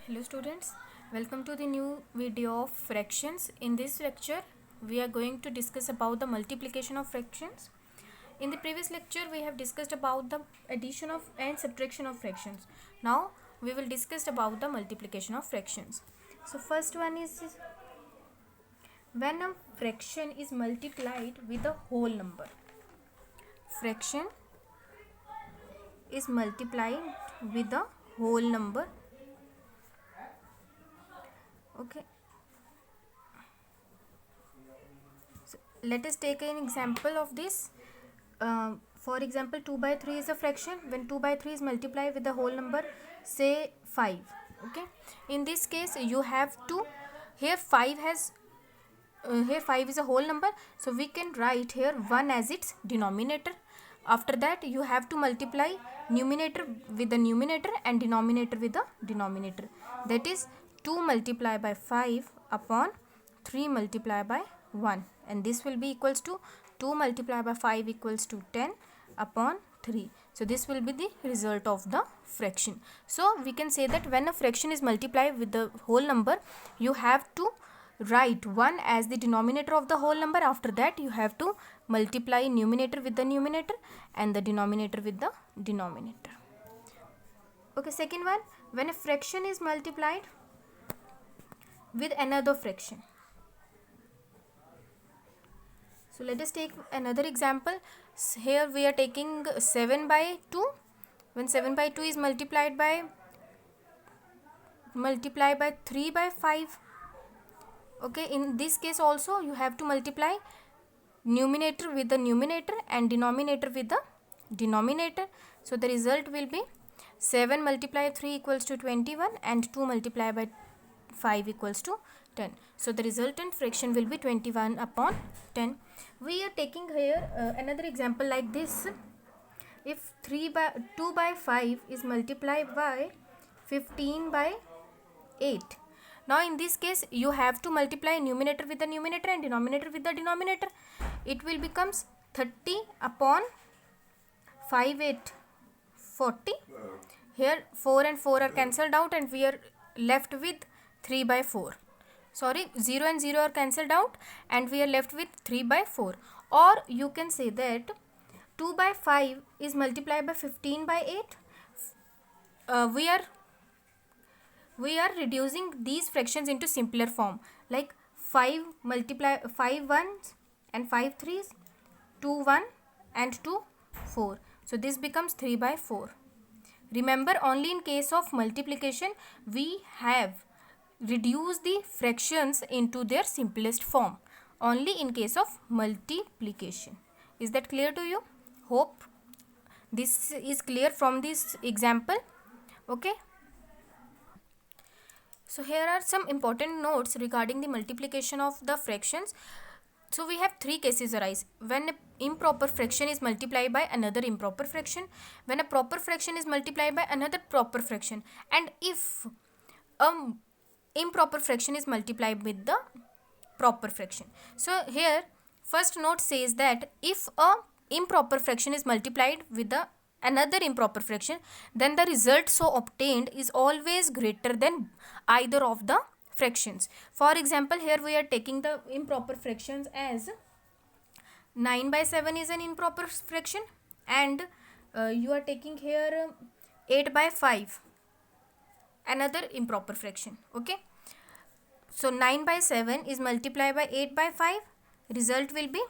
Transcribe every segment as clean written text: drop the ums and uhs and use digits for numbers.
Hello students, welcome to the new video of fractions. In this lecture we are going to discuss about the multiplication of fractions. In the previous lecture we have discussed about the addition of and subtraction of fractions. Now we will discuss about the multiplication of fractions. So first one is when a fraction is multiplied with a whole number. Fraction is multiplied with a whole number. Okay, so let us take an example of this. For example, 2 by 3 is a fraction. When 2 by 3 is multiplied with the whole number, say 5. Okay, in this case you have to, here 5 is a whole number, so we can write here 1 as its denominator. After that you have to multiply numerator with the numerator and denominator with the denominator. That is 2 multiplied by 5 upon 3 multiplied by 1, and this will be equals to 2 multiplied by 5 equals to 10 upon 3. So this will be the result of the fraction. So we can say that when a fraction is multiplied with the whole number, you have to write 1 as the denominator of the whole number. After that you have to multiply numerator with the numerator and the denominator with the denominator. Okay, second one, when a fraction is multiplied with another fraction. So let us take another example. Here we are taking 7 by 2. When 7 by 2 is multiplied by 3 by 5. Okay, in this case also you have to multiply numerator with the numerator and denominator with the denominator. So the result will be 7 multiplied 3 equals to 21 and 2 multiplied by 5 equals to 10. So the resultant fraction will be 21 upon 10. We are taking here another example like this. If 2 by 5 is multiplied by 15 by 8. Now in this case you have to multiply numerator with the numerator and denominator with the denominator. It will becomes 30 upon 5 8 40. Here 4 and 4 are cancelled out and we are left with 3 by 4. Sorry, 0 and 0 are cancelled out and we are left with 3 by 4. Or you can say that 2 by 5 is multiplied by 15 by 8. We are reducing these fractions into simpler form, like 5 ones and 5 threes, 2 1 and 2 4. So this becomes 3 by 4. Remember, only in case of multiplication we have reduced the fractions into their simplest form. Only in case of multiplication. Is that clear to you? Hope this is clear from this example. Okay. So here are some important notes regarding the multiplication of the fractions. So we have three cases arise. When an improper fraction is multiplied by another improper fraction, when a proper fraction is multiplied by another proper fraction, and if improper fraction is multiplied with the proper fraction. So here first note says that if a improper fraction is multiplied with the another improper fraction, then the result so obtained is always greater than either of the fractions. For example, here we are taking the improper fractions as 9 by 7 is an improper fraction, and you are taking here 8 by 5, another improper fraction. Okay, so 9 by 7 is multiplied by 8 by 5, result will be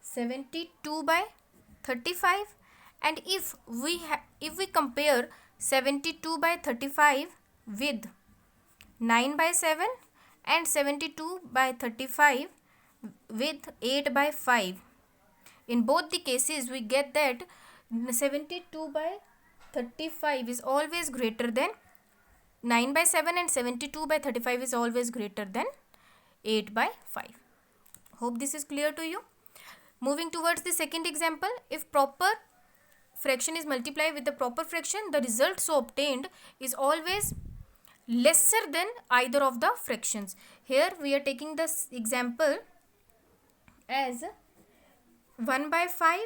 72 by 35. And if we compare 72 by 35 with 9 by 7 and 72 by 35 with 8 by 5, in both the cases we get that 72 by 35 is always greater than 9 by 7 and 72 by 35 is always greater than 8 by 5. Hope this is clear to you. Moving towards the second example, if proper fraction is multiplied with the proper fraction, the result so obtained is always lesser than either of the fractions. Here we are taking this example as 1 by 5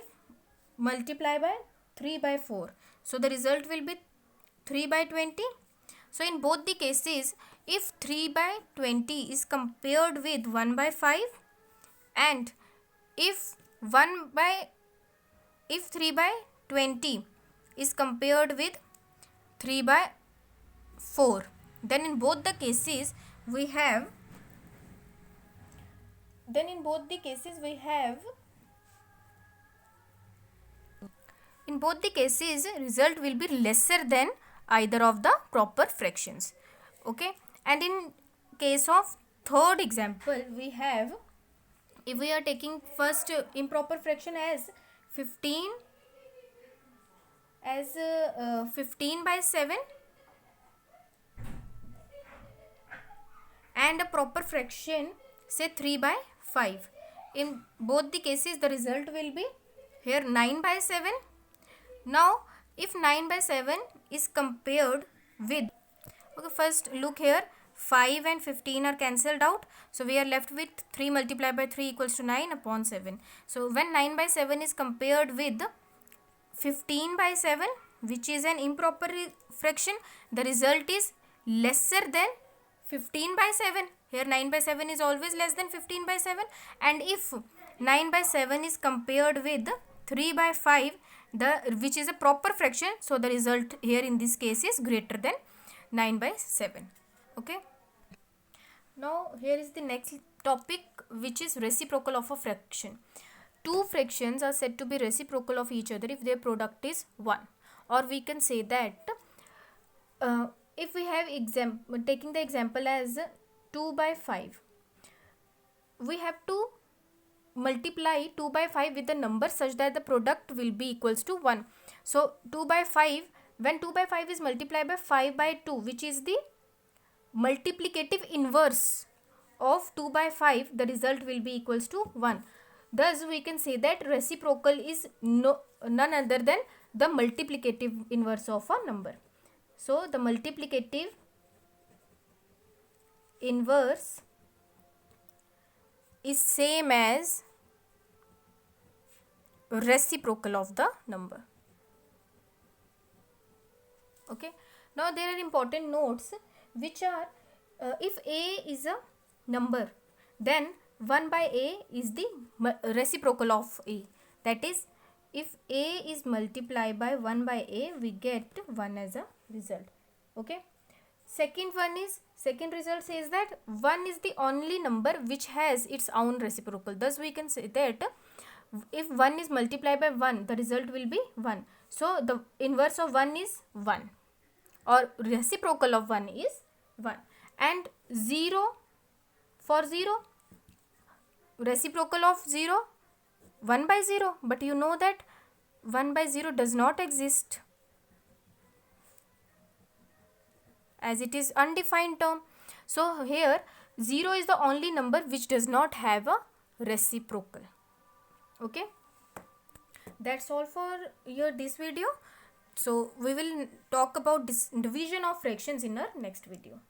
multiplied by 3 by 4. So the result will be 3 by 20. So in both the cases, if 3 by 20 is compared with 1 by 5, and if 3 by 20 is compared with 3 by 4, then in both the cases we have result will be lesser than either of the proper fractions. Okay, and in case of third example, we have, if we are taking first improper fraction as 15 by 7 and a proper fraction say 3 by 5, in both the cases the result will be here 9 by 7. Now if 9 by 7 is compared with, okay, first look here, 5 and 15 are cancelled out, so we are left with 3 multiplied by 3 equals to 9 upon 7. So when 9 by 7 is compared with 15 by 7, which is an improper fraction, the result is lesser than 15 by 7. Here 9 by 7 is always less than 15 by 7, and if 9 by 7 is compared with 3 by 5, which is a proper fraction, so the result here in this case is greater than 9 by 7. Okay. Now here is the next topic, which is reciprocal of a fraction. Two fractions are said to be reciprocal of each other if their product is 1. Or we can say that if we have taking the example as 2 by 5, we have to multiply 2 by 5 with a number such that the product will be equals to 1. So 2 by 5, when 2 by 5 is multiplied by 5 by 2, which is the multiplicative inverse of 2 by 5, the result will be equals to 1. Thus we can say that reciprocal is none other than the multiplicative inverse of a number. So the multiplicative inverse is same as reciprocal of the number. Okay. Now there are important notes, which are if a is a number, then 1 by a is the reciprocal of a. That is, if a is multiplied by 1 by a, we get 1 as a result. Okay. Second result says that 1 is the only number which has its own reciprocal. Thus we can say that if 1 is multiplied by 1, the result will be 1. So the inverse of 1 is 1, or reciprocal of 1 is 1. And 0, for 0, reciprocal of 0, 1 by 0, but you know that 1 by 0 does not exist, as it is undefined term. So here 0 is the only number which does not have a reciprocal. Okay, that's all for this video. So we will talk about division of fractions in our next video.